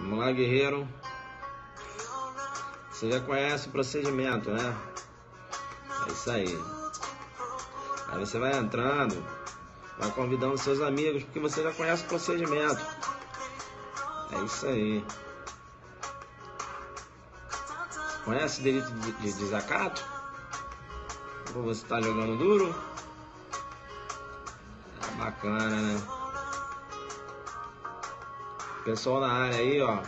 Vamos lá, guerreiro. Você já conhece o procedimento, né? É isso aí. Aí você vai entrando, vai convidando seus amigos, porque você já conhece o procedimento. É isso aí. Conhece o delito de desacato? Ou você está jogando duro? É bacana, né? Pessoal na área aí, ó.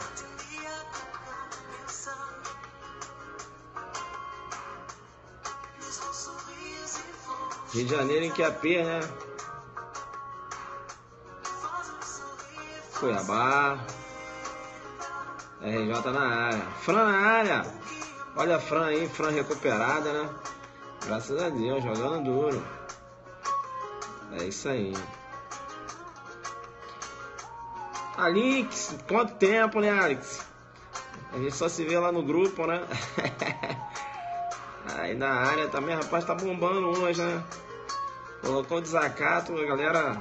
Rio de Janeiro em QAP, né? Cuiabá. RJ na área. Fran na área. Olha a Fran aí, Fran recuperada, né? Graças a Deus, jogando duro. É isso aí. Alix, quanto tempo, né, Alex? A gente só se vê lá no grupo, né? Aí na área também, rapaz, tá bombando hoje, né? Colocou desacato, a galera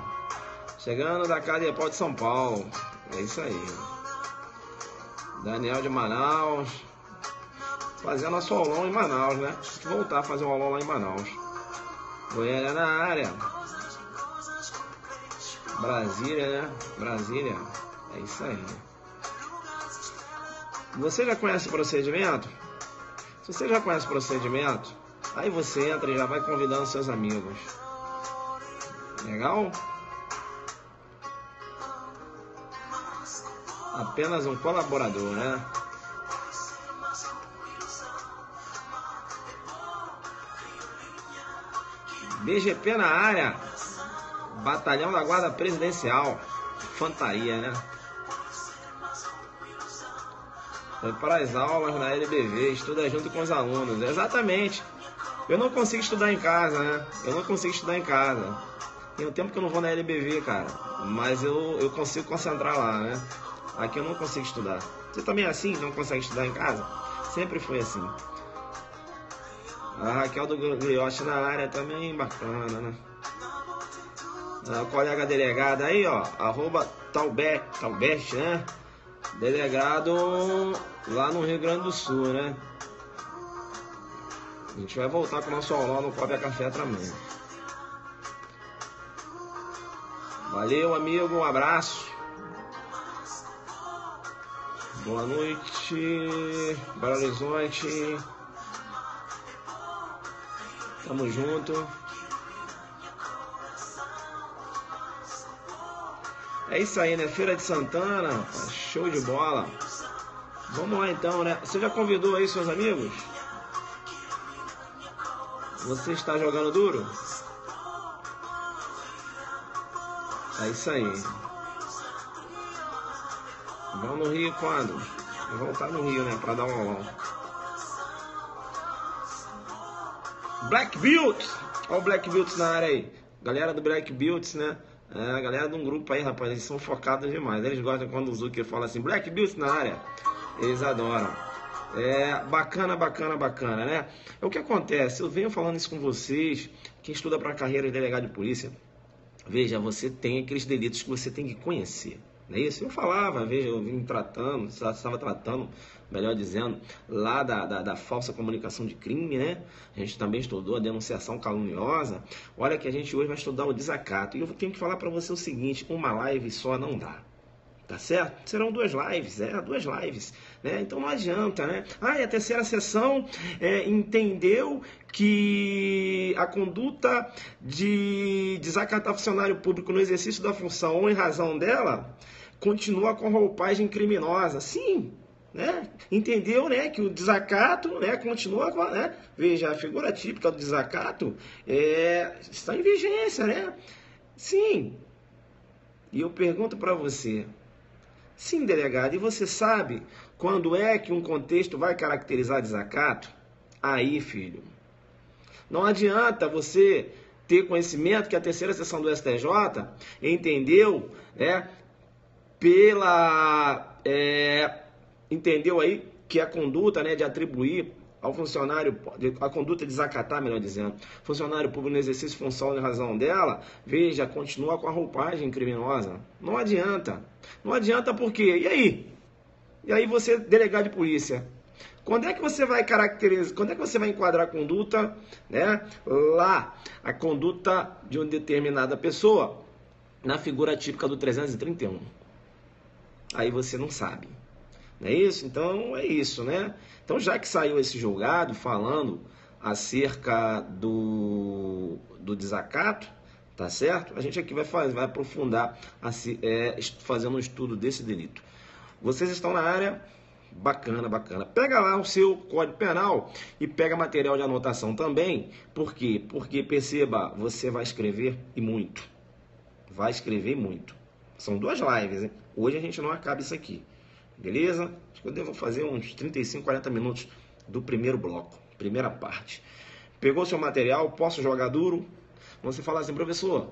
chegando da casa de pau de São Paulo. É isso aí. Daniel de Manaus. Fazendo nosso aulão em Manaus, né? Tem que voltar a fazer um aulão lá em Manaus. Goiânia na área. Brasília, né? Brasília. É isso aí. Você já conhece o procedimento? Se você já conhece o procedimento, aí você entra e já vai convidando seus amigos. Legal? Apenas um colaborador, né? BGP na área. Batalhão da Guarda Presidencial. Infantaria, né? Foi para as aulas na LBV, estuda junto com os alunos. Exatamente. Eu não consigo estudar em casa, né? Eu não consigo estudar em casa. Tem um tempo que eu não vou na LBV, cara. Mas eu consigo concentrar lá, né? Aqui eu não consigo estudar. Você também é assim? Não consegue estudar em casa? Sempre foi assim. A Raquel do Grioche na área também, bacana, né? A colega delegada aí, ó, @Talbest, né? Delegado lá no Rio Grande do Sul, né? A gente vai voltar com o nosso aulão no Cobra Café também. Valeu, amigo, um abraço. Boa noite, Belo Horizonte. Tamo junto. É isso aí, né? Feira de Santana, show de bola. Vamos lá então, né? Você já convidou aí seus amigos? Você está jogando duro? É isso aí. Vamos no Rio quando? Vou voltar no Rio, né? Pra dar um aulão. Black Built! Olha o Black Built na área aí. Galera do Black Built, né? É, a galera de um grupo aí, rapaz, eles são focados demais. Eles gostam quando o Zucker fala assim, Black Built na área. Eles adoram. É bacana, bacana, bacana, né? É o que acontece, eu venho falando isso com vocês, quem estuda para carreira de delegado de polícia, veja, você tem aqueles delitos que você tem que conhecer. Não é isso? Eu falava, veja, eu vim tratando, estava tratando, melhor dizendo, lá da falsa comunicação de crime, né? A gente também estudou a denunciação caluniosa. Olha que a gente hoje vai estudar o desacato. E eu tenho que falar para você o seguinte, uma live só não dá. Tá certo? Serão duas lives, né? Então não adianta, né? Ah, e a terceira sessão entendeu que a conduta de desacatar funcionário público no exercício da função ou em razão dela continua com roupagem criminosa. Sim, né? Entendeu, né? Que o desacato, né? Continua com, né? Veja, a figura típica do desacato está em vigência, né? Sim. E eu pergunto para você, sim, delegado, e você sabe quando é que um contexto vai caracterizar desacato? Aí, filho, não adianta você ter conhecimento que a terceira sessão do STJ entendeu, né, entendeu aí que a conduta, né, de atribuir ao funcionário, a conduta de desacatar, melhor dizendo, funcionário público no exercício de função em razão dela, veja, continua com a roupagem criminosa. Não adianta. Não adianta por quê? E aí? E aí você, delegado de polícia, quando é que você vai caracterizar, quando é que você vai enquadrar a conduta, né? Lá, a conduta de uma determinada pessoa na figura típica do 331. Aí você não sabe. Não é isso? Então é isso, né? Então já que saiu esse julgado falando acerca do desacato, tá certo? A gente aqui vai aprofundar fazendo um estudo desse delito. Vocês estão na área? Bacana, bacana. Pega lá o seu Código Penal e pega material de anotação também. Por quê? Porque, perceba, você vai escrever e muito. Vai escrever muito. São 2 lives, hein? Hoje a gente não acaba isso aqui. Beleza? Acho que eu devo fazer uns 35, 40 minutos do primeiro bloco. Primeira parte. Pegou seu material? Posso jogar duro? Você fala assim, professor,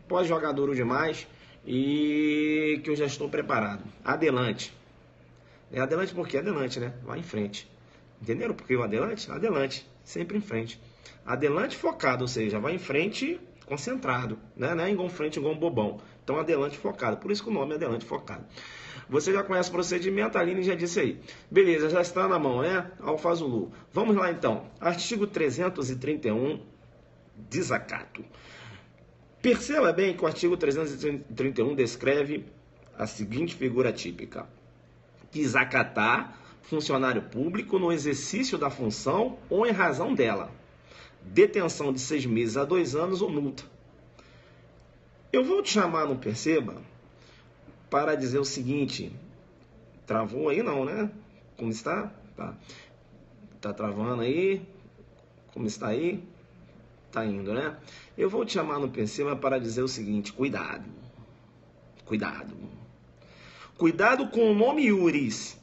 pode jogar duro demais e que eu já estou preparado. Adelante. Adelante por quê? Adelante, né? Vai em frente. Entenderam por que o adelante? Adelante, sempre em frente. Adelante focado, ou seja, vai em frente concentrado, né? Não é em frente igual um bobão. Então, adelante focado. Por isso que o nome é adelante focado. Você já conhece o procedimento, a Aline já disse aí. Beleza, já está na mão, né? Alfa Zulu. Vamos lá, então. Artigo 331, desacato. Perceba bem que o artigo 331 descreve a seguinte figura típica. Desacatar funcionário público no exercício da função ou em razão dela. Detenção de 6 meses a 2 anos ou multa. Eu vou te chamar no Perceba para dizer o seguinte. Travou aí não, né? Como está? Tá travando aí? Como está aí? Tá indo, né? Eu vou te chamar no Perceba para dizer o seguinte. Cuidado. Cuidado. Cuidado com o nome iuris.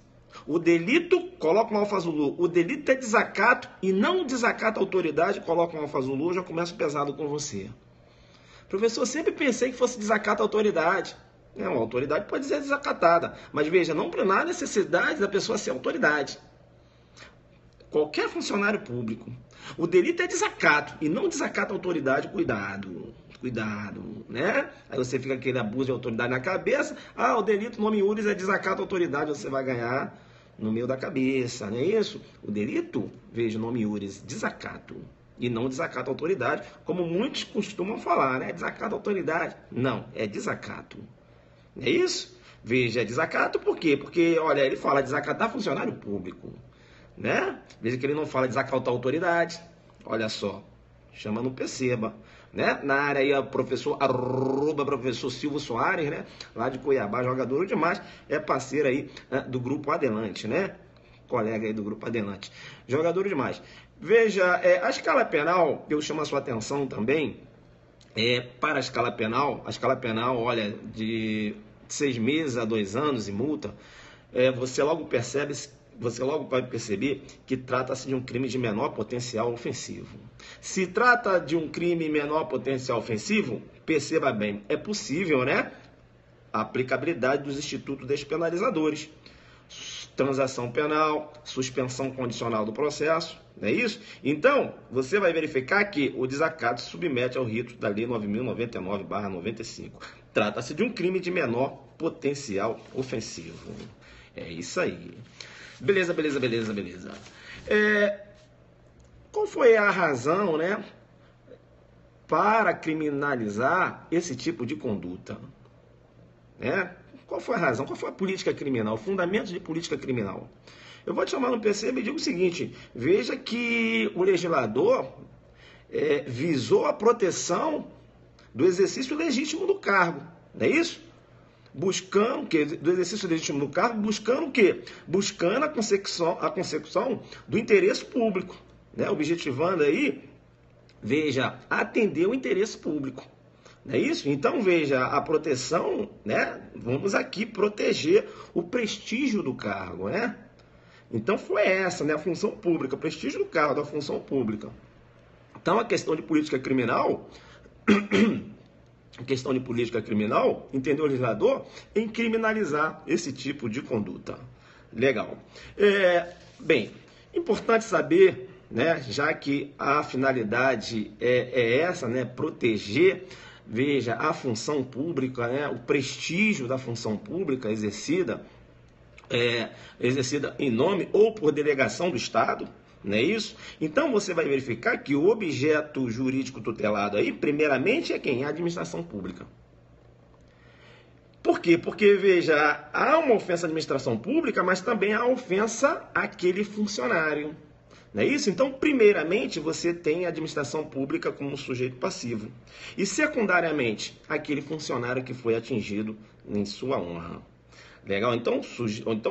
O delito, coloca um Alfa Zulu. O delito é desacato e não desacato a autoridade, coloca um Alfa Zulu, já começo pesado com você. Professor, sempre pensei que fosse desacato a autoridade. Não, a autoridade pode ser desacatada. Mas veja, não há necessidade da pessoa ser autoridade. Qualquer funcionário público. O delito é desacato e não desacato a autoridade, cuidado. Cuidado, né? Aí você fica aquele abuso de autoridade na cabeça. O delito, nome iuris, é desacato à autoridade, você vai ganhar no meio da cabeça, não é isso? O delito, veja, nome iuris, desacato. E não desacato à autoridade, como muitos costumam falar, né? Desacato à autoridade. Não, é desacato. Não é isso? Veja, é desacato por quê? Porque, olha, ele fala desacatar funcionário público, né? Veja que ele não fala desacatar a autoridade. Olha só, chama no Perceba. Né? Na área aí, professor Silvio Soares, né? Lá de Cuiabá, jogador demais, é parceiro aí, né? Do grupo Adelante, né? Colega aí do grupo Adelante, jogador demais. Veja, a escala penal, eu chamo a sua atenção também, para a escala penal, olha, de 6 meses a 2 anos e multa, você logo vai perceber que trata-se de um crime de menor potencial ofensivo. Se trata de um crime menor potencial ofensivo, perceba bem, é possível, né? A aplicabilidade dos institutos despenalizadores. Transação penal, suspensão condicional do processo, não é isso? Então, você vai verificar que o desacato se submete ao rito da Lei 9.099/95. Trata-se de um crime de menor potencial ofensivo. É isso aí. Beleza. Qual foi a razão, né, para criminalizar esse tipo de conduta? Né? Qual foi a razão? Qual foi a política criminal? O fundamento de política criminal? Eu vou te chamar no Perceba e digo o seguinte. Veja que o legislador visou a proteção do exercício legítimo do cargo. Não é isso? Buscando do exercício legítimo do cargo, buscando o quê? Buscando a consecução do interesse público, né? Objetivando aí, veja, atender o interesse público. Não é isso? Então, veja, a proteção, né? Vamos aqui proteger o prestígio do cargo, né? Então, foi essa, né? A função pública, o prestígio do cargo, da função pública. Então, a questão de política criminal... entendeu o legislador? Em criminalizar esse tipo de conduta. Legal. Bem, importante saber, né, já que a finalidade é essa, né, proteger, veja, a função pública, né, o prestígio da função pública exercida, exercida em nome ou por delegação do Estado, não é isso? Então você vai verificar que o objeto jurídico tutelado aí, primeiramente, é quem? A administração pública. Por quê? Porque, veja, há uma ofensa à administração pública, mas também há ofensa àquele funcionário. Não é isso? Então, primeiramente, você tem a administração pública como sujeito passivo. E, secundariamente, aquele funcionário que foi atingido em sua honra. Legal? Então,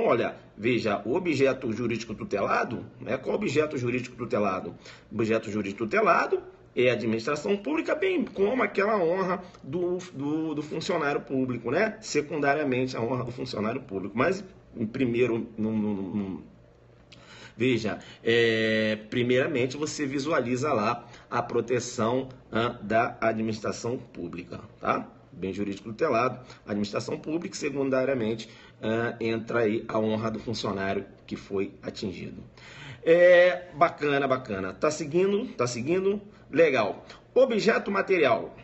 olha, veja, o objeto jurídico tutelado, né? Qual objeto jurídico tutelado? O objeto jurídico tutelado é a administração pública, bem como aquela honra do funcionário público, né? Secundariamente, a honra do funcionário público. Mas, primeiro, veja, primeiramente você visualiza lá a proteção da administração pública, tá? Bem jurídico tutelado, administração pública, e secundariamente entra aí a honra do funcionário que foi atingido. Bacana, bacana. Tá seguindo? Tá seguindo? Legal. Objeto material.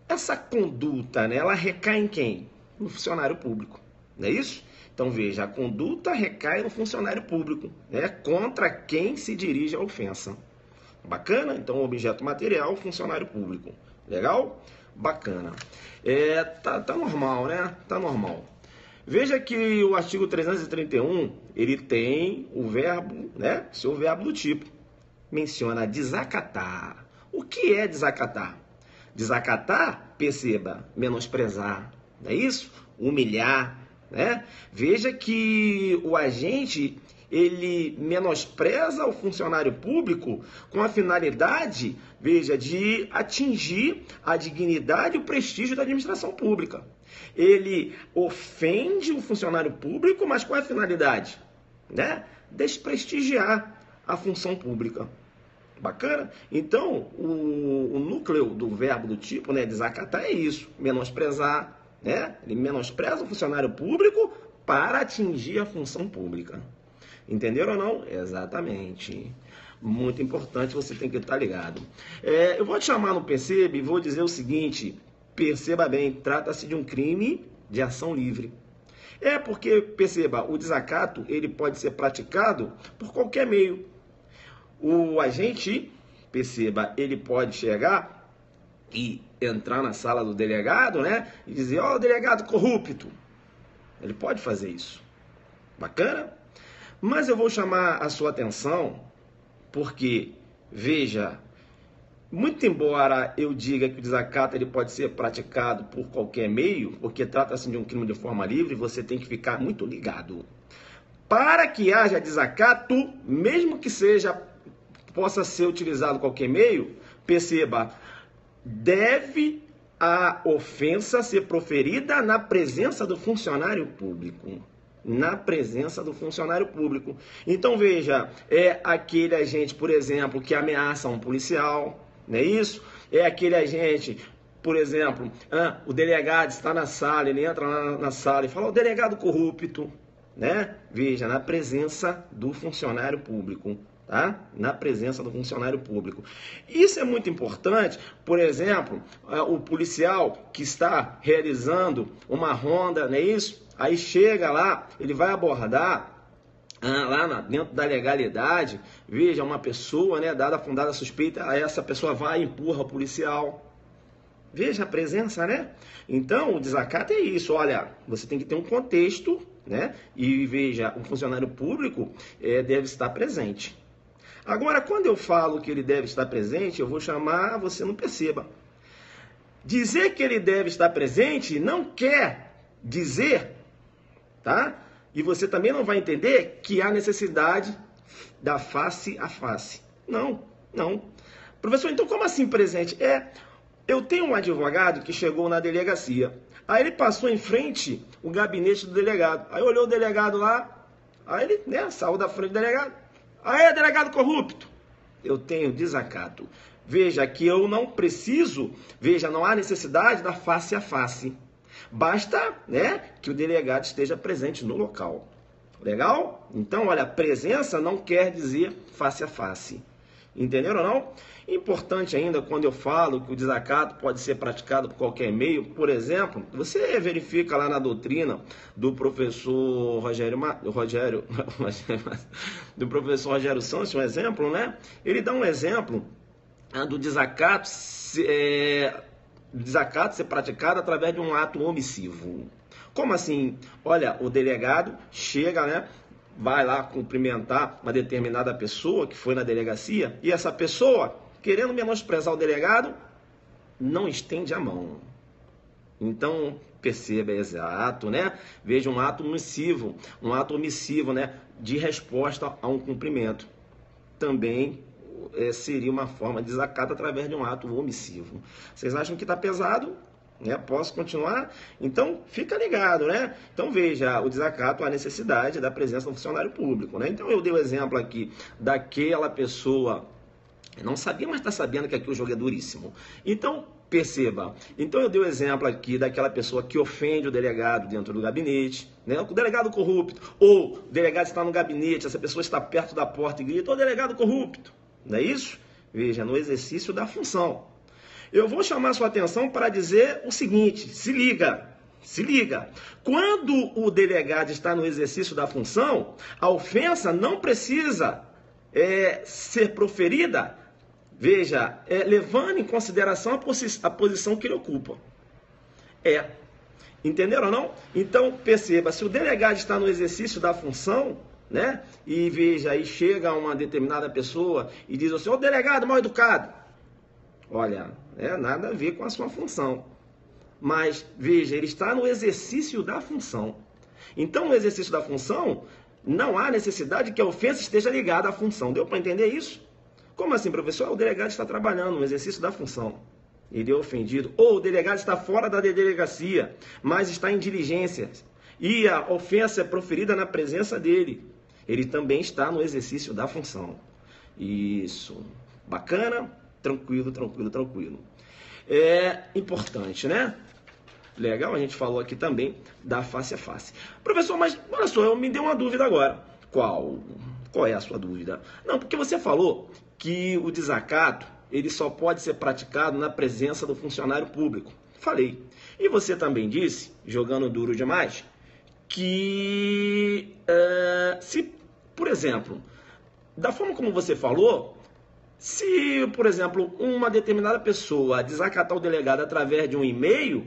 Essa conduta, né, ela recai em quem? No funcionário público, não é isso? Então veja, a conduta recai no funcionário público, né, contra quem se dirige a ofensa. Bacana? Então objeto material, funcionário público. Legal? Bacana. Tá normal, né? Tá normal. Veja que o artigo 331, ele tem o verbo, né? Seu verbo do tipo. Menciona desacatar. O que é desacatar? Desacatar, perceba, menosprezar, não é isso? Humilhar, né? Veja que o agente, ele menospreza o funcionário público com a finalidade, veja, de atingir a dignidade e o prestígio da administração pública. Ele ofende o funcionário público, mas qual é a finalidade? Né? Desprestigiar a função pública. Bacana? Então, o núcleo do verbo do tipo, né, desacatar é isso, menosprezar, né? Ele menospreza o funcionário público para atingir a função pública. Entenderam ou não? Exatamente. Muito importante, você tem que estar ligado. Eu vou te chamar no Perceba e vou dizer o seguinte, perceba bem, trata-se de um crime de ação livre. Porque, perceba, o desacato, ele pode ser praticado por qualquer meio. O agente, perceba, ele pode chegar e entrar na sala do delegado, né? E dizer, ó, delegado corrupto. Ele pode fazer isso. Bacana? Mas eu vou chamar a sua atenção porque, veja, muito embora eu diga que o desacato ele pode ser praticado por qualquer meio, porque trata-se de um crime de forma livre, você tem que ficar muito ligado. Para que haja desacato, mesmo que possa ser utilizado qualquer meio, perceba, deve a ofensa ser proferida na presença do funcionário público. Na presença do funcionário público. Então, veja, é aquele agente, por exemplo, que ameaça um policial, não é isso? É aquele agente, por exemplo, o delegado está na sala, ele entra lá na sala e fala, o delegado corrupto, né? Veja, na presença do funcionário público. Tá? Na presença do funcionário público. Isso é muito importante, por exemplo, o policial que está realizando uma ronda, não é isso? Aí chega lá, ele vai abordar dentro da legalidade, veja, uma pessoa, né, dada a fundada suspeita, aí essa pessoa vai e empurra o policial. Veja a presença, né? Então, o desacato é isso, olha, você tem que ter um contexto, né? E veja, o funcionário público deve estar presente. Agora, quando eu falo que ele deve estar presente, eu vou chamar, você não perceba. Dizer que ele deve estar presente não quer dizer, tá? E você também não vai entender que há necessidade da face a face. Não, não. Professor, então como assim presente? Eu tenho um advogado que chegou na delegacia. Aí ele passou em frente o gabinete do delegado. Aí olhou o delegado lá, aí ele, né, saiu da frente do delegado. Aí, delegado corrupto, eu tenho desacato. Veja que eu não preciso, veja, não há necessidade da face a face. Basta, né, que o delegado esteja presente no local. Legal? Então, olha, presença não quer dizer face a face. Entenderam ou não? Importante ainda, quando eu falo que o desacato pode ser praticado por qualquer meio, por exemplo, você verifica lá na doutrina do professor do professor Rogério Santos, um exemplo, né? Ele dá um exemplo do desacato ser praticado através de um ato omissivo. Como assim? Olha, o delegado chega, né? Vai lá cumprimentar uma determinada pessoa que foi na delegacia e essa pessoa, querendo menosprezar o delegado, não estende a mão. Então, perceba, exato, né? Veja um ato omissivo, né? De resposta a um cumprimento. Também seria uma forma de desacato através de um ato omissivo. Vocês acham que está pesado? Posso continuar? Então, fica ligado, né? Então, veja, o desacato, a necessidade da presença do funcionário público, né? Então, eu dei o exemplo aqui daquela pessoa, não sabia, mas está sabendo que aqui o jogo é duríssimo. Então, perceba. Então, eu dei o exemplo aqui daquela pessoa que ofende o delegado dentro do gabinete, né? O delegado corrupto, ou o delegado está no gabinete, essa pessoa está perto da porta e grita, ô delegado corrupto, não é isso? Veja, no exercício da função. Eu vou chamar sua atenção para dizer o seguinte, se liga. Quando o delegado está no exercício da função, a ofensa não precisa ser proferida, veja, levando em consideração a posição que ele ocupa. Entenderam ou não? Então, perceba, se o delegado está no exercício da função, né, e veja, aí chega uma determinada pessoa e diz assim, ô delegado mal educado, olha, nada a ver com a sua função. Mas, veja, ele está no exercício da função. Então, no exercício da função, não há necessidade que a ofensa esteja ligada à função. Deu para entender isso? Como assim, professor? O delegado está trabalhando no exercício da função. Ele é ofendido. Ou o delegado está fora da delegacia, mas está em diligências. E a ofensa é proferida na presença dele. Ele também está no exercício da função. Isso. Bacana? Tranquilo. É importante, né? Legal, a gente falou aqui também da face a face. Professor, mas olha só, me deu uma dúvida agora. Qual é a sua dúvida? Não, porque você falou que o desacato, ele só pode ser praticado na presença do funcionário público. Falei. E você também disse, jogando duro demais, que se, por exemplo, da forma como você falou, se, por exemplo, uma determinada pessoa desacatar o delegado através de um e-mail,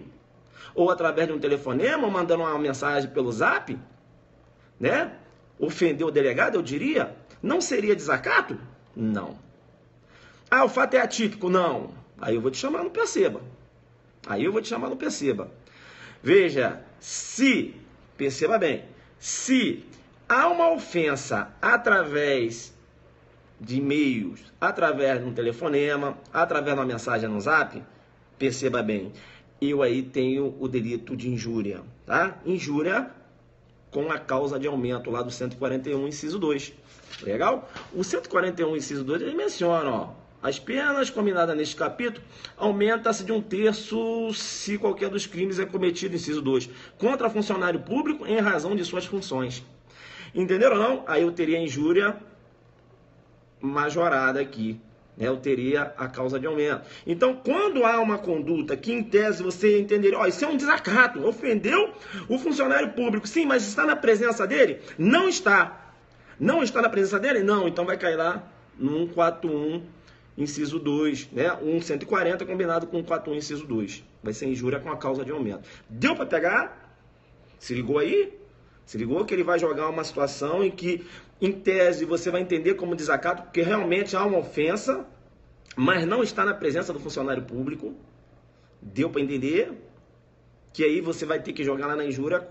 ou através de um telefonema, ou mandando uma mensagem pelo zap, né? Ofender o delegado, eu diria, não seria desacato? Não. Ah, o fato é atípico? Não. Aí eu vou te chamar no perceba. Veja, perceba bem, se há uma ofensa através de e-mails, através de um telefonema, através de uma mensagem no zap, perceba bem, eu aí tenho o delito de injúria, tá? Injúria com a causa de aumento lá do 141, inciso 2. Legal? O 141, inciso 2, ele menciona, as penas combinadas neste capítulo aumenta-se de 1/3 se qualquer dos crimes é cometido, inciso 2, contra funcionário público em razão de suas funções. Entenderam ou não? Aí eu teria injúria majorada aqui, né? Eu teria a causa de aumento. Então, quando há uma conduta que, em tese, você entenderia, isso é um desacato, ofendeu o funcionário público, sim, mas está na presença dele? Não está. Não está na presença dele? Não, então vai cair lá no 141, inciso 2, né? 140 combinado com 141, inciso 2. Vai ser injúria com a causa de aumento. Deu para pegar? Se ligou aí? Se ligou que ele vai jogar uma situação em que, em tese, você vai entender como desacato, porque realmente há uma ofensa, mas não está na presença do funcionário público. Deu para entender? Que aí você vai ter que jogar lá na injúria,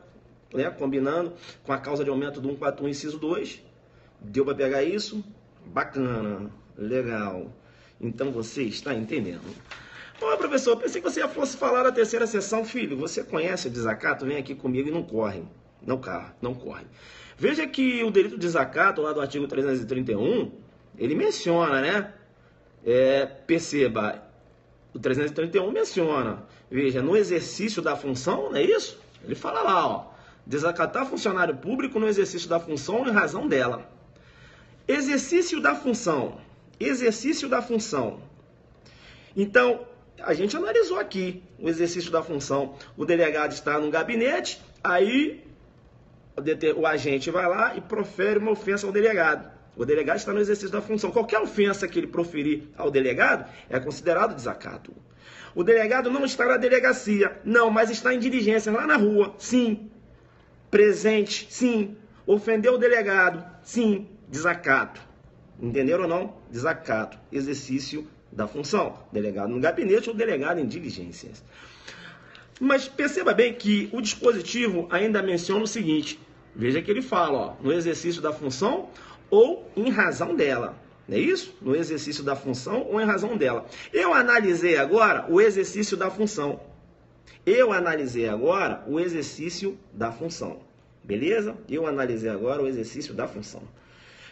né, combinando com a causa de aumento do 141, inciso 2. Deu para pegar isso? Bacana, legal. Então você está entendendo. Ô, professor, pensei que você fosse falar da terceira sessão. Filho, você conhece o desacato? Vem aqui comigo e não corre. Não corre. Veja que o delito de desacato, lá do artigo 331, ele menciona, né? Perceba, o 331 menciona, veja, no exercício da função, não é isso? Ele fala lá, desacatar funcionário público no exercício da função em razão dela. Exercício da função exercício da função. Então, a gente analisou aqui o exercício da função. O delegado está no gabinete, aí o agente vai lá e profere uma ofensa ao delegado. O delegado está no exercício da função. Qualquer ofensa que ele proferir ao delegado é considerado desacato. O delegado não está na delegacia, não, mas está em diligência lá na rua, sim. Presente, sim. Ofendeu o delegado, sim. Desacato. Entenderam ou não? Desacato. Exercício da função. Delegado no gabinete ou delegado em diligências. Mas perceba bem que o dispositivo ainda menciona o seguinte. Veja que ele fala, ó, no exercício da função ou em razão dela. Não é isso? No exercício da função ou em razão dela. Eu analisei agora o exercício da função. Eu analisei agora o exercício da função. Beleza? Eu analisei agora o exercício da função.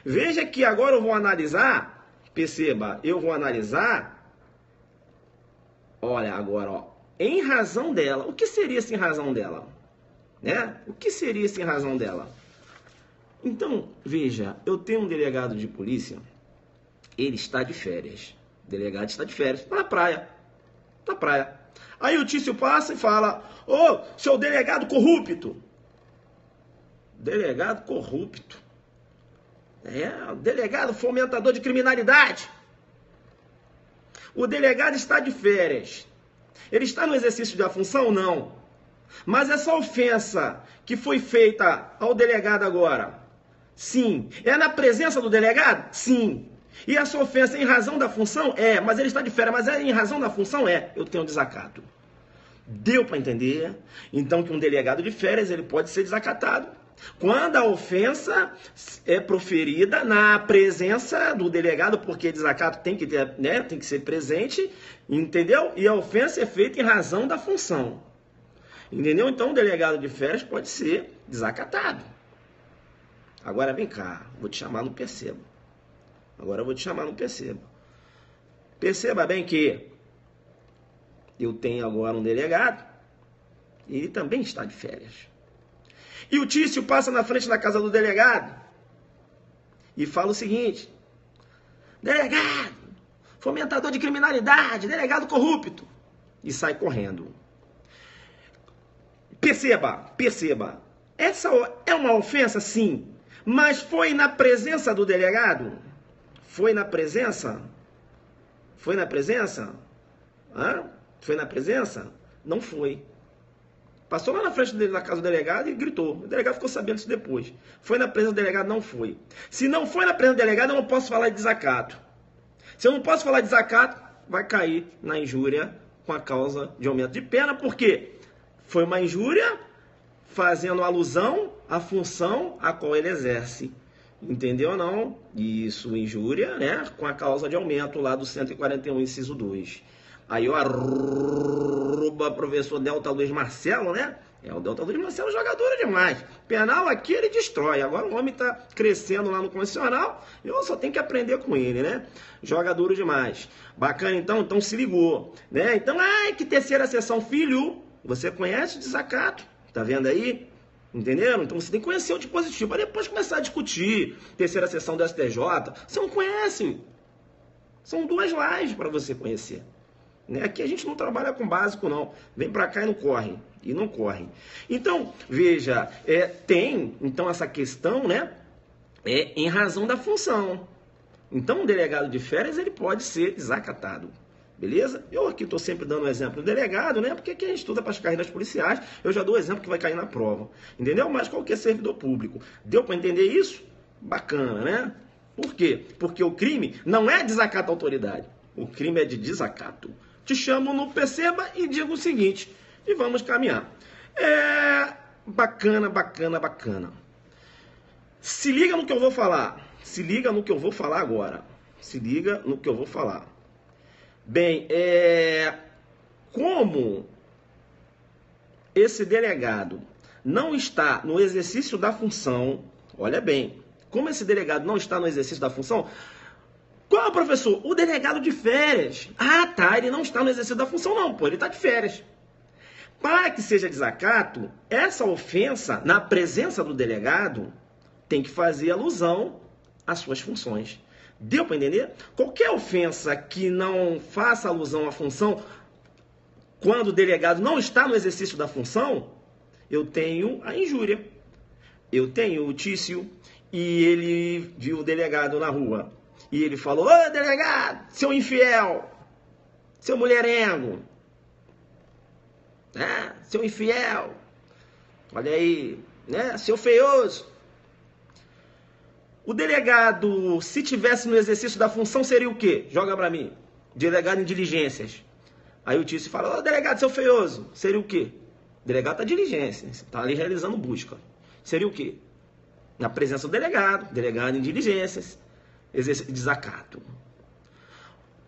Veja que agora eu vou analisar, perceba, eu vou analisar, olha agora, ó, em razão dela. O que seria esse em razão dela? Né? O que seria esse em razão dela? Então, veja, eu tenho um delegado de polícia, ele está de férias. O delegado está de férias, na praia. Na praia. Aí o Tício passa e fala, ô, seu delegado corrupto. Delegado corrupto. É, o delegado fomentador de criminalidade. O delegado está de férias. Ele está no exercício da função? Não. Mas essa ofensa que foi feita ao delegado agora, sim. É na presença do delegado? Sim. E essa ofensa é em razão da função? É. Mas ele está de férias, mas é em razão da função? É. Eu tenho desacato. Deu para entender? Então que um delegado de férias, ele pode ser desacatado quando a ofensa é proferida na presença do delegado, porque desacato tem que ter, né, tem que ser presente, entendeu? E a ofensa é feita em razão da função. Entendeu? Então o delegado de férias pode ser desacatado. Agora vem cá, vou te chamar no percebo. Agora eu vou te chamar no percebo. Perceba bem que eu tenho agora um delegado e ele também está de férias. E o Tício passa na frente da casa do delegado e fala o seguinte: delegado, fomentador de criminalidade, delegado corrupto. E sai correndo. Perceba. Essa é uma ofensa, sim. Mas foi na presença do delegado? Foi na presença? Foi na presença? Hã? Foi na presença? Não foi. Passou lá na frente da casa do delegado e gritou. O delegado ficou sabendo isso depois. Foi na presença do delegado? Não foi. Se não foi na presença do delegado, eu não posso falar de desacato. Se eu não posso falar de desacato, vai cair na injúria com a causa de aumento de pena. Por quê? Foi uma injúria fazendo alusão à função a qual ele exerce. Entendeu ou não? Isso, injúria, né? Com a causa de aumento lá do 141, inciso 2. Aí o arroba professor Delta Luiz Marcelo, né? É, o Delta Luiz Marcelo jogador demais. Penal aqui ele destrói. Agora o homem tá crescendo lá no condicional. Eu só tenho que aprender com ele, né? Joga duro demais. Bacana então? Então se ligou, né? Então, que terceira sessão, filho. Você conhece o desacato? Tá vendo aí? Entenderam? Então você tem que conhecer o dispositivo. Para depois começar a discutir terceira sessão do STJ. Você não conhece. São 2 lives para você conhecer. Aqui a gente não trabalha com básico, não. Vem para cá e não corre. E não corre. Então, veja, tem então essa questão, né? Em razão da função. Então, um delegado de férias, ele pode ser desacatado. Beleza? Eu aqui estou sempre dando o exemplo do delegado, né? Porque aqui a gente estuda para as carreiras policiais. Eu já dou o exemplo que vai cair na prova. Entendeu? Mas qualquer servidor público. Deu para entender isso? Bacana, né? Por quê? Porque o crime não é desacato à autoridade. O crime é de desacato. Te chamo no perceba e digo o seguinte, e vamos caminhar. Bacana. Se liga no que eu vou falar. Se liga no que eu vou falar agora. Se liga no que eu vou falar. Bem, como esse delegado não está no exercício da função, olha bem, como esse delegado não está no exercício da função, qual é o professor? O delegado de férias. Ah, tá, ele não está no exercício da função não, pô, ele está de férias. Para que seja desacato, essa ofensa, na presença do delegado, tem que fazer alusão às suas funções. Deu para entender? Qualquer ofensa que não faça alusão à função, quando o delegado não está no exercício da função, eu tenho a injúria. Eu tenho o Tício e ele viu o delegado na rua. E ele falou: ô delegado, seu infiel, seu mulherengo, né? Seu infiel, olha aí, né? Seu feioso. O delegado, se tivesse no exercício da função, seria o quê? Joga pra mim. Delegado em diligências. Aí o Tício fala: ô delegado, seu feioso, seria o quê? O delegado tá em diligência, tá ali realizando busca. Seria o quê? Na presença do delegado em diligências, desacato.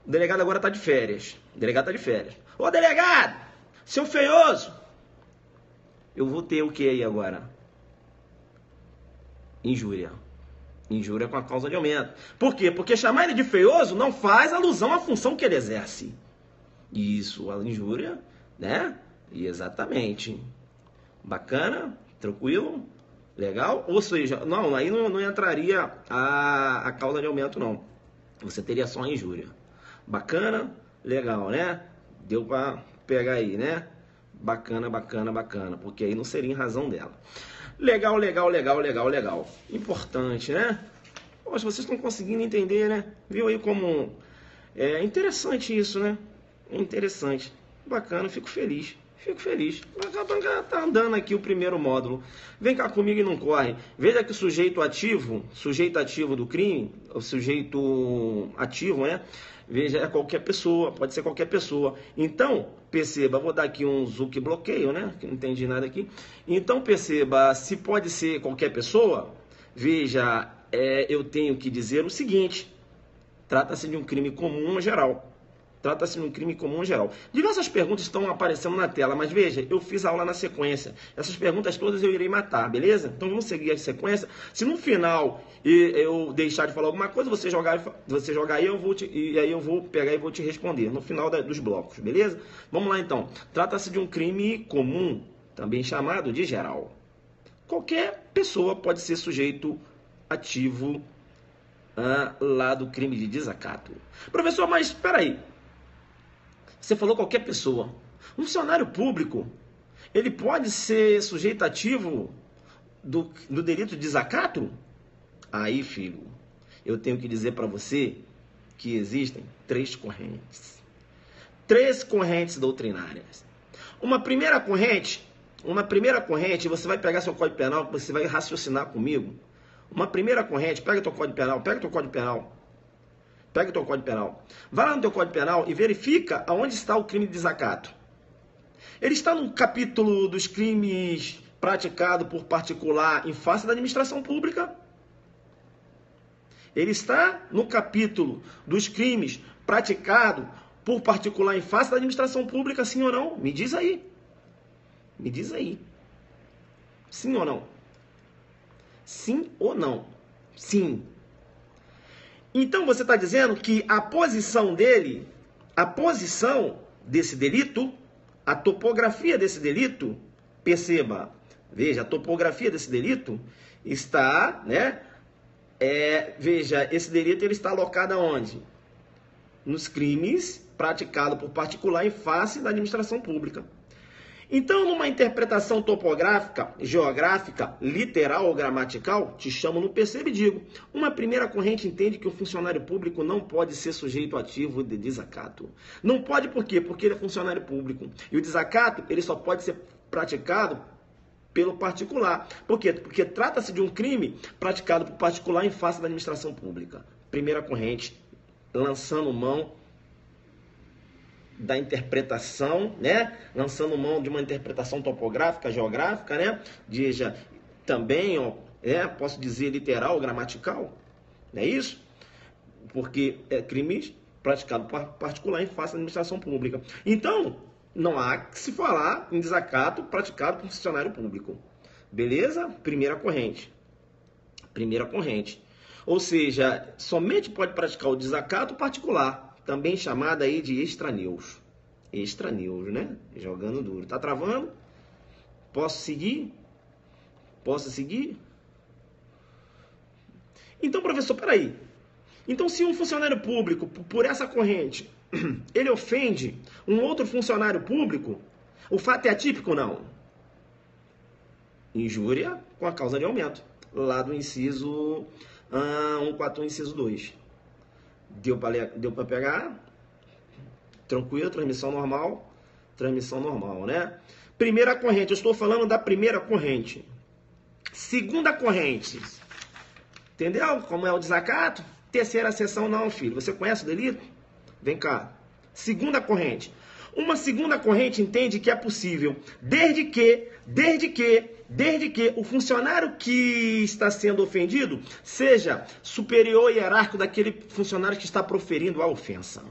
O delegado agora está de férias. O delegado está de férias. Ô delegado, seu feioso, eu vou ter o que aí agora? Injúria. Injúria com a causa de aumento. Por quê? Porque chamar ele de feioso não faz alusão à função que ele exerce. Isso, a injúria, né? Exatamente. Bacana? Tranquilo? Legal? Ou seja, não, aí não entraria a causa de aumento, não. Você teria só a injúria. Bacana? Legal, né? Deu para pegar aí, né? Bacana, bacana, bacana. Porque aí não seria em razão dela. Legal, legal, legal, legal, legal. Importante, né? Poxa, vocês estão conseguindo entender, né? Viu aí como é interessante isso, né? É interessante. Bacana, fico feliz. Fico feliz. Tá andando aqui o primeiro módulo. Vem cá comigo e não corre. Veja que o sujeito ativo do crime, o sujeito ativo, né? Veja, é qualquer pessoa, pode ser qualquer pessoa. Então, perceba, vou dar aqui um zoom bloqueio, né? Que não entendi nada aqui. Então, perceba, se pode ser qualquer pessoa, veja, eu tenho que dizer o seguinte: trata-se de um crime comum ou geral. Trata-se de um crime comum geral. Diversas perguntas estão aparecendo na tela, mas veja, eu fiz a aula na sequência. Essas perguntas todas eu irei matar, beleza? Então vamos seguir a sequência. Se no final eu deixar de falar alguma coisa, você jogar aí, e aí eu vou pegar e vou te responder no final dos blocos, beleza? Vamos lá então. Trata-se de um crime comum, também chamado de geral. Qualquer pessoa pode ser sujeito ativo lá do crime de desacato. Professor, mas espera aí. Você falou qualquer pessoa. Um funcionário público, ele pode ser sujeito ativo do delito de desacato? Aí, filho, eu tenho que dizer para você que existem três correntes. Três correntes doutrinárias. Uma primeira corrente, você vai pegar seu Código Penal, você vai raciocinar comigo. Uma primeira corrente, pega teu Código Penal. Pega o teu Código Penal. Vai lá no teu Código Penal e verifica aonde está o crime de desacato. Ele está no capítulo dos crimes praticados por particular em face da administração pública. Ele está no capítulo dos crimes praticados por particular em face da administração pública, sim ou não? Me diz aí. Me diz aí. Sim ou não? Sim ou não? Sim. Então você está dizendo que a posição dele, a posição desse delito, a topografia desse delito, perceba, veja, a topografia desse delito está, né? Veja, esse delito ele está alocado aonde? Nos crimes praticados por particular em face da administração pública. Então, numa interpretação topográfica, geográfica, literal ou gramatical, te chamo no percebe e digo, uma primeira corrente entende que o funcionário público não pode ser sujeito ativo de desacato. Não pode por quê? Porque ele é funcionário público. E o desacato, ele só pode ser praticado pelo particular. Por quê? Porque trata-se de um crime praticado por particular em face da administração pública. Primeira corrente, lançando mão da interpretação, né? Lançando mão de uma interpretação topográfica, geográfica, né? Veja, também, posso dizer literal, gramatical, não é isso? Porque é crime praticado por particular em face da administração pública. Então, não há que se falar em desacato praticado por funcionário público. Beleza? Primeira corrente. Primeira corrente. Ou seja, somente pode praticar o desacato particular, também chamada aí de extraneus. Extraneus, né? Jogando duro. Tá travando? Posso seguir? Posso seguir? Então, professor, peraí. Então, se um funcionário público, por essa corrente, ele ofende um outro funcionário público, o fato é atípico? Não. Injúria com a causa de aumento. Lá do inciso 141, inciso 2. Deu para pegar? Tranquilo, transmissão normal, né? Primeira corrente, eu estou falando da primeira corrente. Segunda corrente, entendeu como é o desacato? Terceira seção não, filho. Você conhece o delito? Vem cá. Segunda corrente. Uma segunda corrente entende que é possível, desde que o funcionário que está sendo ofendido seja superior hierárquico daquele funcionário que está proferindo a ofensa.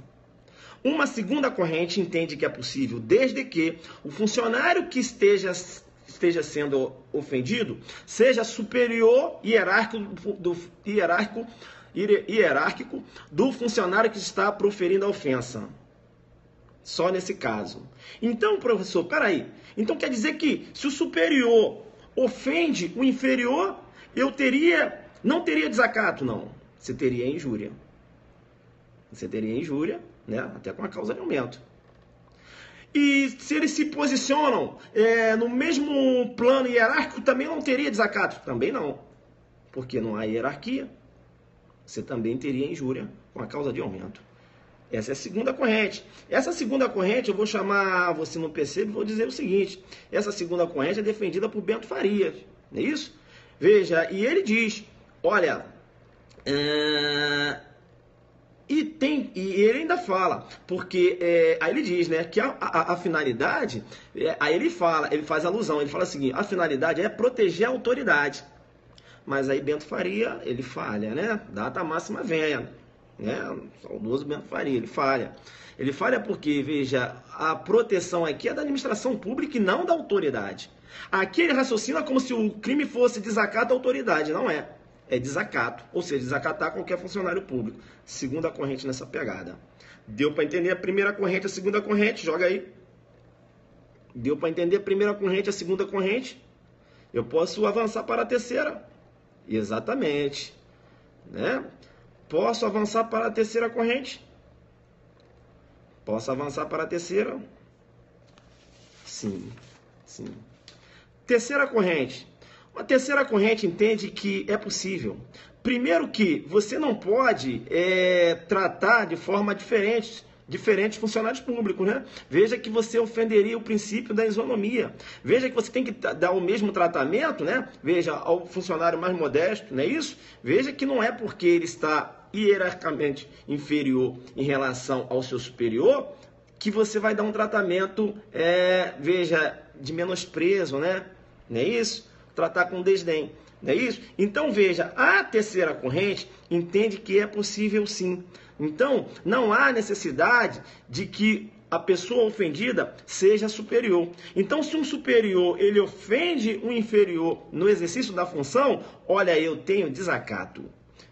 Uma segunda corrente entende que é possível, desde que o funcionário que esteja sendo ofendido seja superior hierárquico do funcionário que está proferindo a ofensa. Só nesse caso. Então, professor, peraí. Então quer dizer que se o superior ofende o inferior, não teria desacato, não. Você teria injúria. Você teria injúria, né? Até com a causa de aumento. E se eles se posicionam no mesmo plano hierárquico, também não teria desacato? Também não. Porque não há hierarquia. Você também teria injúria com a causa de aumento. Essa é a segunda corrente. Essa segunda corrente, eu vou chamar, você não percebe, vou dizer o seguinte. Essa segunda corrente é defendida por Bento Farias. Não é isso? Veja, e ele diz, olha... E ele ainda fala, porque aí ele diz, né, que a finalidade, aí ele faz alusão, ele fala assim, a finalidade é proteger a autoridade. Mas aí Bento Faria, ele falha, né? Data máxima venha, né? Saudoso Bento Faria, ele falha. Ele falha porque, veja, a proteção aqui é da administração pública e não da autoridade. Aqui ele raciocina como se o crime fosse desacato à autoridade, não é. É desacato, ou seja, desacatar qualquer funcionário público. Segunda corrente nessa pegada. Deu para entender a primeira corrente, a segunda corrente? Joga aí. Deu para entender a primeira corrente, a segunda corrente? Eu posso avançar para a terceira. Exatamente. Né? Posso avançar para a terceira corrente? Posso avançar para a terceira? Sim. Sim. Terceira corrente. Uma terceira corrente entende que é possível. Primeiro que você não pode tratar de forma diferentes funcionários públicos, né? Veja que você ofenderia o princípio da isonomia. Veja que você tem que dar o mesmo tratamento, né? Veja, ao funcionário mais modesto, não é isso? Veja que não é porque ele está hierarquicamente inferior em relação ao seu superior que você vai dar um tratamento, veja, de menosprezo, né? Não é isso? Tratar com desdém, não é isso? Então, veja, a terceira corrente entende que é possível sim. Então, não há necessidade de que a pessoa ofendida seja superior. Então, se um superior ele ofende um inferior no exercício da função, olha, eu tenho desacato.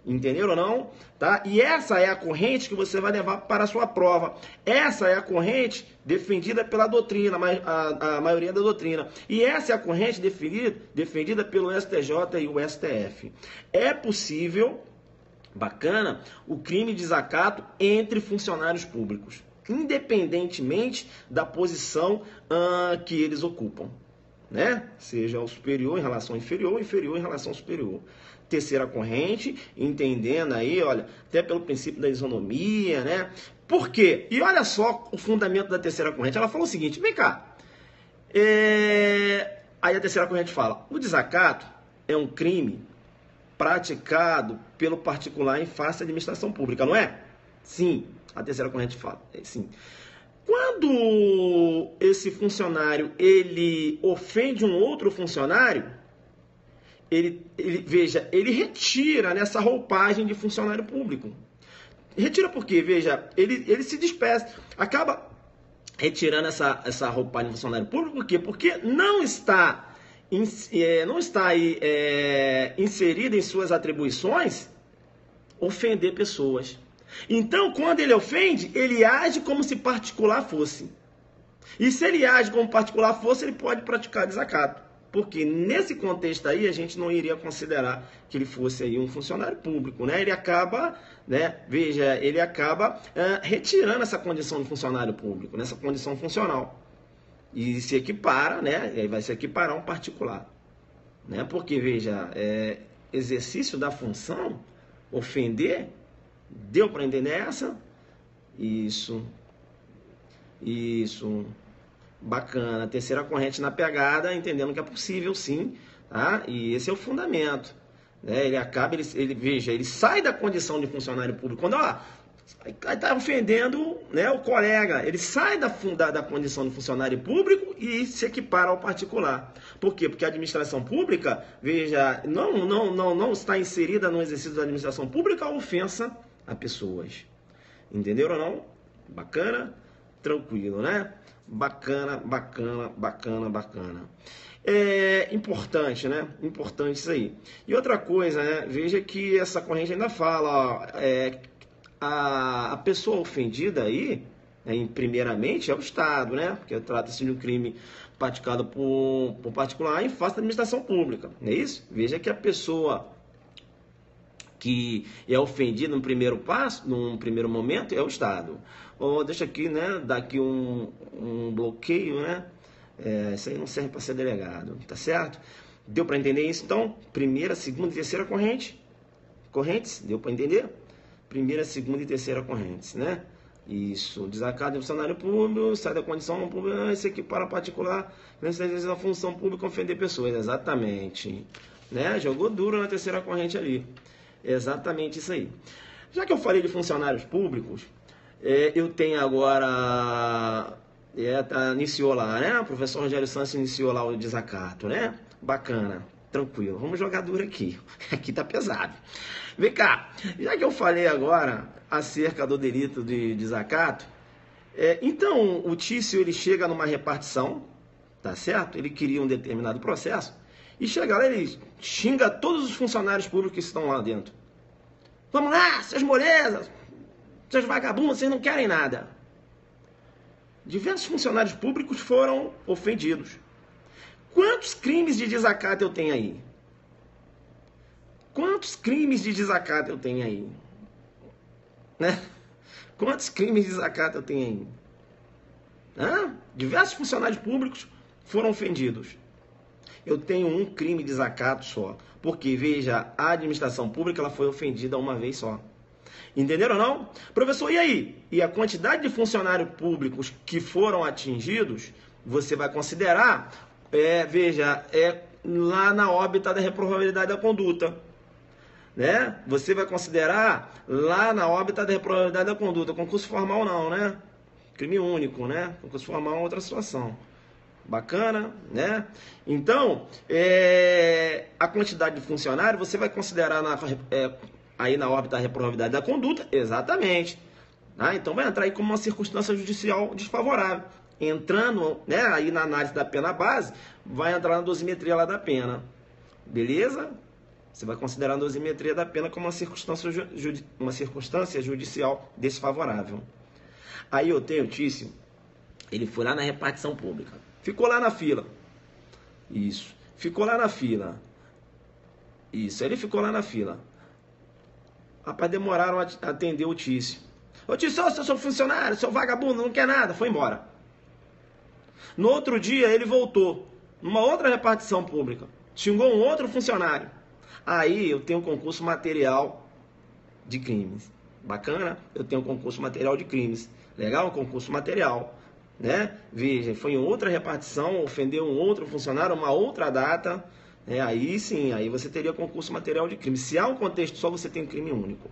Entenderam ou não? Tá? E essa é a corrente que você vai levar para a sua prova. Essa é a corrente defendida pela doutrina, a maioria da doutrina. E essa é a corrente defendida pelo STJ e o STF. É possível, bacana, o crime de desacato entre funcionários públicos, independentemente da posição que eles ocupam, né? Seja o superior em relação ao inferior, o inferior em relação ao superior. Terceira corrente, entendendo aí, olha, até pelo princípio da isonomia, né? Por quê? E olha só o fundamento da terceira corrente. Ela falou o seguinte, vem cá. Aí a terceira corrente fala, o desacato é um crime praticado pelo particular em face da administração pública, não é? Sim, a terceira corrente fala, sim. Quando esse funcionário, ele ofende um outro funcionário, ele retira nessa roupagem de funcionário público. Retira por quê? Veja, ele se despeça, acaba retirando essa roupagem de funcionário público, por quê? Porque não está aí inserida em suas atribuições ofender pessoas. Então, quando ele ofende, ele age como se particular fosse. E se ele age como particular fosse, ele pode praticar desacato. Porque nesse contexto aí a gente não iria considerar que ele fosse aí um funcionário público, né? Ele acaba, né? Veja, ele acaba retirando essa condição de funcionário público, nessa condição funcional. E se equipara, né? E aí vai se equiparar a um particular, né? Porque, veja, exercício da função, ofender, deu para entender essa? Isso. Bacana. Terceira corrente na pegada, entendendo que é possível sim, tá? E esse é o fundamento, né? Veja, ele sai da condição de funcionário público. Quando, está ofendendo, né, o colega, ele sai da condição de funcionário público e se equipara ao particular. Por quê? Porque a administração pública, veja, não está inserida no exercício da administração pública a ofensa a pessoas. Entenderam ou não? Bacana? Tranquilo, né? Bacana. É importante, né? Importante isso aí. E outra coisa, né? Veja que essa corrente ainda fala, a pessoa ofendida aí, primeiramente, é o Estado, né? Porque trata-se de um crime praticado por particular em face da administração pública, não é isso? Veja que a pessoa que é ofendido no primeiro passo, num primeiro momento, é o Estado. Deixa aqui, né, daqui um bloqueio, né? Isso aí não serve para ser delegado, tá certo? Deu para entender isso? Então, primeira, segunda e terceira correntes, deu para entender? Primeira, segunda e terceira correntes, né? Isso, desacato de funcionário público, sai da condição pública, se equipara particular, nessa função pública, ofender pessoas, exatamente, né? Jogou duro na terceira corrente ali. Exatamente isso aí. Já que eu falei de funcionários públicos, eu tenho agora, iniciou lá, né? O professor Rogério Santos iniciou lá o desacato, né? Bacana, tranquilo. Vamos jogar duro aqui. Aqui tá pesado. Vem cá, já que eu falei agora acerca do delito de desacato, então o Tício ele chega numa repartição, tá certo? Ele cria um determinado processo e chega lá, ele xinga todos os funcionários públicos que estão lá dentro. Vamos lá, seus molezas, seus vagabundos, vocês não querem nada. Diversos funcionários públicos foram ofendidos. Quantos crimes de desacato eu tenho aí? Quantos crimes de desacato eu tenho aí? Né? Quantos crimes de desacato eu tenho aí? Diversos funcionários públicos foram ofendidos. Eu tenho um crime de desacato só. Porque, veja, a administração pública ela foi ofendida uma vez só. Entenderam ou não? Professor, e aí? E a quantidade de funcionários públicos que foram atingidos, você vai considerar, veja, lá na órbita da reprovabilidade da conduta. Né? Você vai considerar lá na órbita da reprovabilidade da conduta. Concurso formal não, né? Crime único, né? Concurso formal é outra situação. Bacana, né? Então, a quantidade de funcionários você vai considerar aí na órbita da reprovabilidade da conduta, exatamente. Então vai entrar aí como uma circunstância judicial desfavorável. Entrando, né, aí na análise da pena base, vai entrar na dosimetria lá da pena. Beleza? Você vai considerar a dosimetria da pena como uma circunstância judicial desfavorável. Aí eu tenho o Tício, ele foi lá na repartição pública. Ficou lá na fila. Isso. Ficou lá na fila. Isso. Ele ficou lá na fila. Rapaz, demoraram a atender o Tício. Ô Tício, eu sou funcionário, sou vagabundo, não quer nada. Foi embora. No outro dia, ele voltou. Numa outra repartição pública. Xingou um outro funcionário. Aí eu tenho um concurso material de crimes. Bacana? Eu tenho um concurso material de crimes. Legal? Um concurso material. Né? Veja, foi em outra repartição, ofendeu um outro funcionário, uma outra data, né? Aí sim, aí você teria concurso material de crime. Se há um contexto só, você tem um crime único.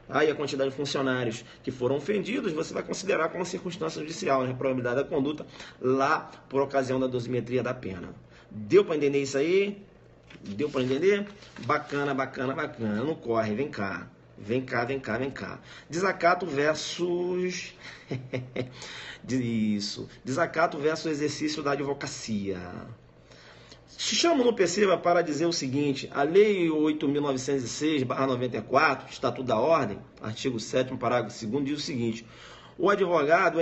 Aí a quantidade de funcionários que foram ofendidos, você vai considerar como circunstância judicial, né? Probabilidade da conduta, lá por ocasião da dosimetria da pena. Deu para entender isso aí? Deu para entender? Bacana. Não corre, vem cá. Vem cá. Desacato versus... Isso. Desacato versus exercício da advocacia. Chamo no PC para dizer o seguinte: a Lei 8.906/94, Estatuto da Ordem, artigo 7º, parágrafo 2º, diz o seguinte: o advogado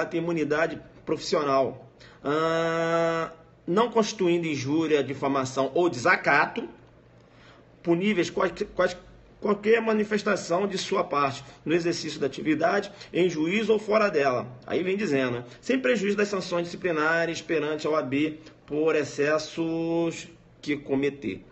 tem imunidade profissional. não constituindo injúria, difamação ou desacato, puníveis qualquer manifestação de sua parte no exercício da atividade, em juízo ou fora dela. Aí vem dizendo, sem prejuízo das sanções disciplinares perante a OAB por excessos que cometer.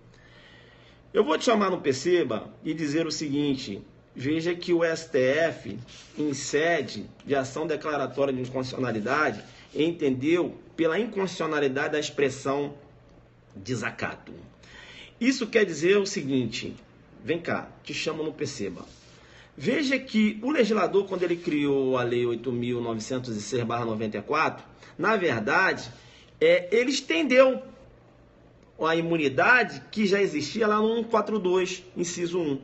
Eu vou te chamar no Perceba e dizer o seguinte: veja que o STF, em sede de ação declaratória de inconstitucionalidade, entendeu pela inconstitucionalidade da expressão desacato. Isso quer dizer o seguinte, vem cá, te chamo no Perceba. Veja que o legislador, quando ele criou a Lei 8.906/94, na verdade, ele estendeu a imunidade que já existia lá no 142, inciso 1.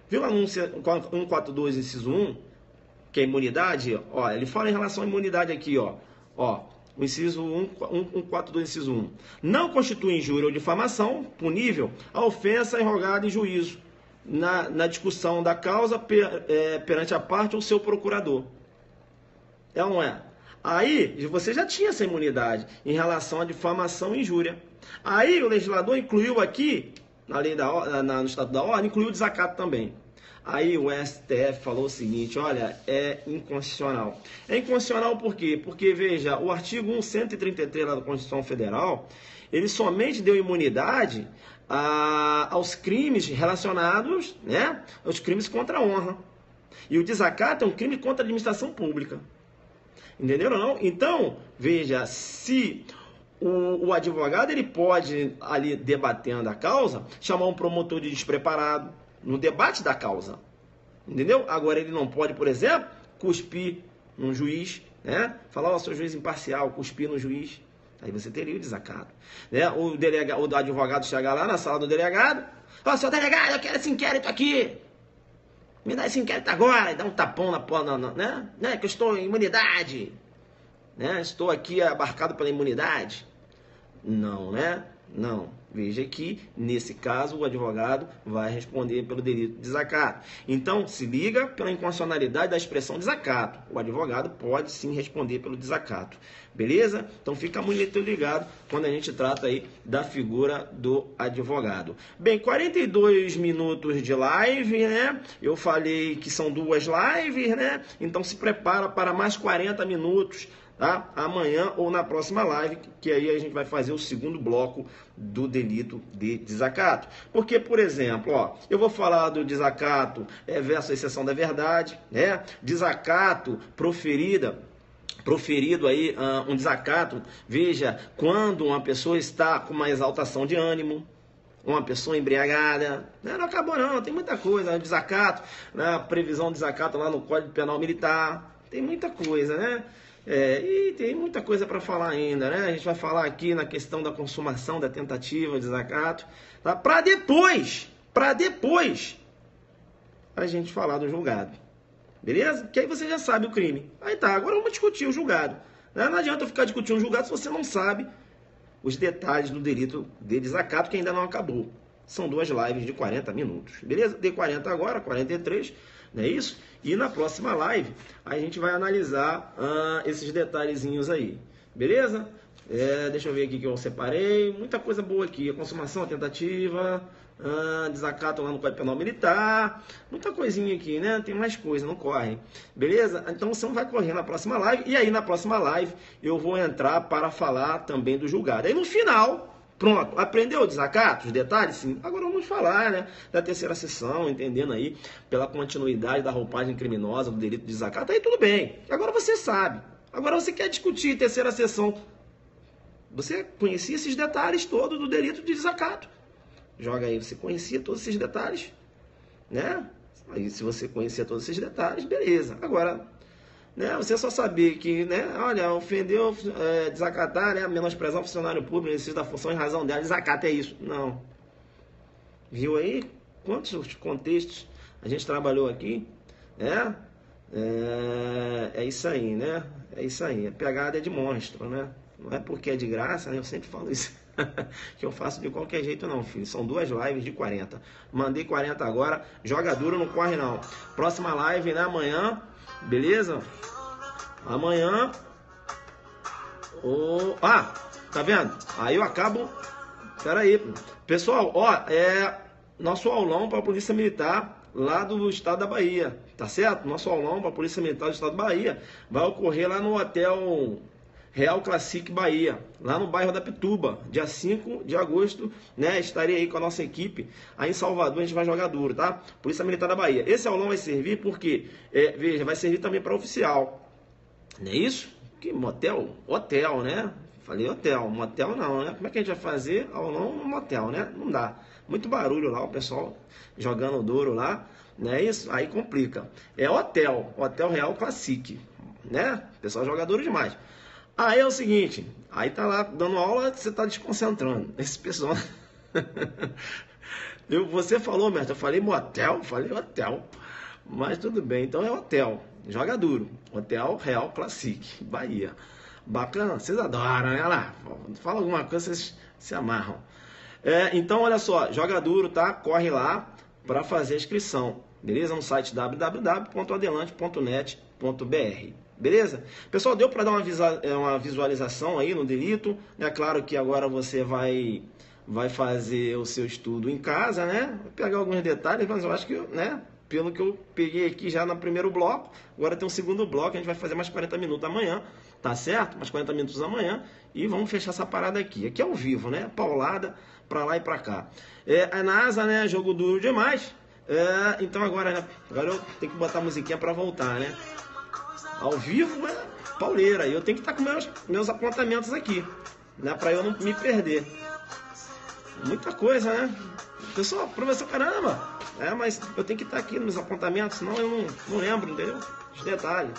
Viu lá no 142, inciso 1, que é a imunidade? Ó, ele fala em relação à imunidade aqui, ó. O inciso 142, inciso 1. Não constitui injúria ou difamação punível a ofensa enrogada em juízo na discussão da causa perante a parte ou seu procurador. É ou não é? Aí, você já tinha essa imunidade em relação à difamação e injúria. Aí, o legislador incluiu aqui, na lei no Estatuto da Ordem, incluiu o desacato também. Aí, o STF falou o seguinte, olha, é inconstitucional. É inconstitucional por quê? Porque, veja, o artigo 133 da Constituição Federal, ele somente deu imunidade aos crimes relacionados, né, aos crimes contra a honra. E o desacato é um crime contra a administração pública. Entenderam ou não? Então, veja, se o advogado ele pode, ali debatendo a causa, chamar um promotor de despreparado no debate da causa. Entendeu? Agora ele não pode, por exemplo, cuspir num juiz, né? Falar, ó, sou juiz imparcial, cuspir no juiz. Aí você teria o desacato. Né? O advogado chegar lá na sala do delegado, ó, seu delegado, eu quero esse inquérito aqui. Me dá esse inquérito agora, e dá um tapão na porta, né? Que eu estou em imunidade. Né? Estou aqui abarcado pela imunidade. Não, né? Não. Veja que, nesse caso, o advogado vai responder pelo delito de desacato. Então, se liga pela inconstitucionalidade da expressão desacato. O advogado pode, sim, responder pelo desacato. Beleza? Então, fica muito ligado quando a gente trata aí da figura do advogado. Bem, 42 minutos de live, né? Eu falei que são 2 lives, né? Então, se prepara para mais 40 minutos, tá? Amanhã ou na próxima live, que aí a gente vai fazer o segundo bloco do delito de desacato. Porque, por exemplo, ó, eu vou falar do desacato versus exceção da verdade, né? Desacato proferido aí, um desacato, veja, quando uma pessoa está com uma exaltação de ânimo, uma pessoa embriagada, não acabou não, tem muita coisa, desacato, né? Previsão de desacato lá no Código Penal Militar, tem muita coisa, né? E tem muita coisa para falar ainda, né? A gente vai falar aqui na questão da consumação da tentativa de desacato, tá? Para depois a gente falar do julgado, beleza? Que aí você já sabe o crime. Aí tá, agora vamos discutir o julgado, né? Não adianta ficar discutindo o julgado se você não sabe os detalhes do delito de desacato, que ainda não acabou. São 2 lives de 40 minutos, beleza? Dei 40 agora, 43, não é isso? E na próxima live a gente vai analisar esses detalhezinhos aí, beleza? Deixa eu ver aqui que eu separei, muita coisa boa aqui, a consumação, a tentativa, desacato lá no Código Penal Militar, muita coisinha aqui, né? Tem mais coisa, não corre, beleza? Então você não vai correr na próxima live, e aí na próxima live eu vou entrar para falar também do julgado. Aí no final... Pronto, aprendeu o desacato, os detalhes? Sim. Agora vamos falar, né, da terceira sessão, entendendo aí pela continuidade da roupagem criminosa do delito de desacato. Aí tudo bem, agora você sabe. Agora você quer discutir terceira sessão. Você conhecia esses detalhes todos do delito de desacato. Joga aí, você conhecia todos esses detalhes, né? Aí se você conhecia todos esses detalhes, beleza. Agora... né, você só saber que, né, olha, ofendeu, desacatar, né, menosprezar um funcionário público, exercício da função em razão dela, desacato é isso. Não. Viu aí quantos contextos a gente trabalhou aqui, né? É isso aí, né? É isso aí. A pegada é de monstro, né? Não é porque é de graça, né? Eu sempre falo isso. Que eu faço de qualquer jeito não, filho. São 2 lives de 40. Mandei 40 agora. Joga duro, não corre não. Próxima live, né? Amanhã. Beleza? Amanhã. Tá vendo? Aí eu acabo... Pera aí. Pessoal, ó, nosso aulão para a Polícia Militar lá do estado da Bahia, tá certo? Nosso aulão para a Polícia Militar do estado da Bahia vai ocorrer lá no Hotel Real Classic Bahia, lá no bairro da Pituba, dia 5 de agosto, né? Estarei aí com a nossa equipe, aí em Salvador a gente vai jogar duro, tá? Polícia Militar da Bahia. Esse aulão vai servir porque, veja, vai servir também para oficial, não é isso? Que motel? Hotel, né? Falei hotel, motel não, né? Como é que a gente vai fazer aulão no motel, né? Não dá. Muito barulho lá, o pessoal jogando duro lá, não é isso? Aí complica. É hotel, Hotel Real Classic, né? O pessoal joga duro demais. Aí é o seguinte, aí tá lá dando aula, você tá desconcentrando. Esse pessoal... Você falou, mestre, eu falei motel, falei hotel. Mas tudo bem, então é hotel, joga duro. Hotel Real Classic, Bahia. Bacana, vocês adoram, né? Lá, fala alguma coisa, vocês se amarram. Então, olha só, joga duro, tá? Corre lá para fazer a inscrição, beleza? No site www.adelante.net.br, beleza? Pessoal, deu para dar uma visualização aí no delito? É claro que agora você vai fazer o seu estudo em casa, né? Vou pegar alguns detalhes, mas eu acho que, né? Pelo que eu peguei aqui já no primeiro bloco, agora tem um segundo bloco, a gente vai fazer mais 40 minutos amanhã, tá certo? Mais 40 minutos amanhã e vamos fechar essa parada aqui. Aqui é ao vivo, né? Paulada pra lá e pra cá. A NASA, né? Jogo duro demais. Então agora, né? Agora eu tenho que botar a musiquinha pra voltar, né? Ao vivo é pauleira. E eu tenho que estar com meus apontamentos aqui, né? Pra eu não me perder. Muita coisa, né? Pessoal, professor, caramba! Mas eu tenho que estar aqui nos apontamentos, senão eu não lembro, entendeu? Os detalhes.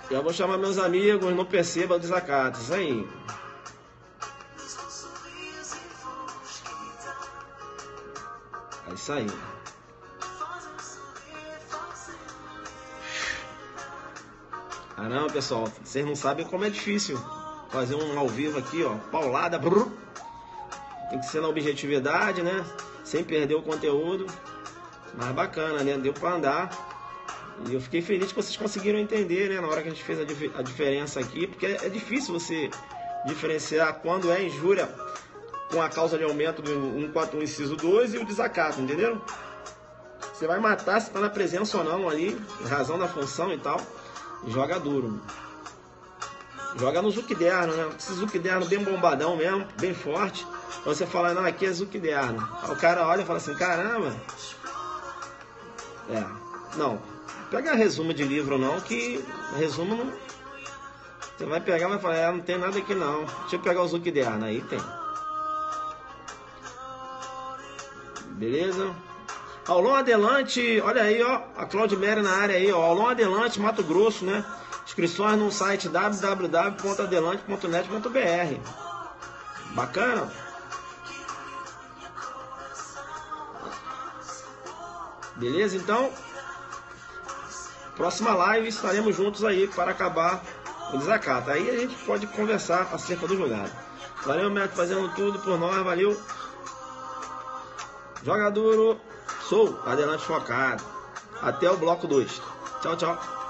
Eu vou chamar meus amigos, não perceba o desacato. Isso aí. É isso aí. Caramba, pessoal, vocês não sabem como é difícil fazer um ao vivo aqui, ó. Paulada, brrr. Tem que ser na objetividade, né? Sem perder o conteúdo. Mas bacana, né? Deu pra andar. E eu fiquei feliz que vocês conseguiram entender, né? Na hora que a gente fez a diferença aqui. Porque é difícil você diferenciar quando é injúria com a causa de aumento do 141 inciso 2 e o desacato, entendeu? Você vai matar se tá na presença ou não ali, razão da função e tal. Joga duro. Joga no Zucderno, né? Esse Zucderno bem bombadão mesmo, bem forte. Você fala, não, aqui é Zucderno. O cara olha e fala assim, caramba. Não. Pega resumo de livro não, que resumo não... Você vai pegar e vai falar, não tem nada aqui não. Deixa eu pegar o Zucderno, aí tem. Beleza? Aulão Adelante, olha aí, ó. A Claudimere na área aí, ó. Aulão Adelante, Mato Grosso, né? Inscrições no site www.adelante.net.br. Bacana? Beleza? Então, próxima live estaremos juntos aí para acabar o desacato. Aí a gente pode conversar acerca do jogado. Valeu, mestre, fazendo tudo por nós. Valeu. Joga duro. Sou Adelante Focado. Até o bloco 2. Tchau, tchau.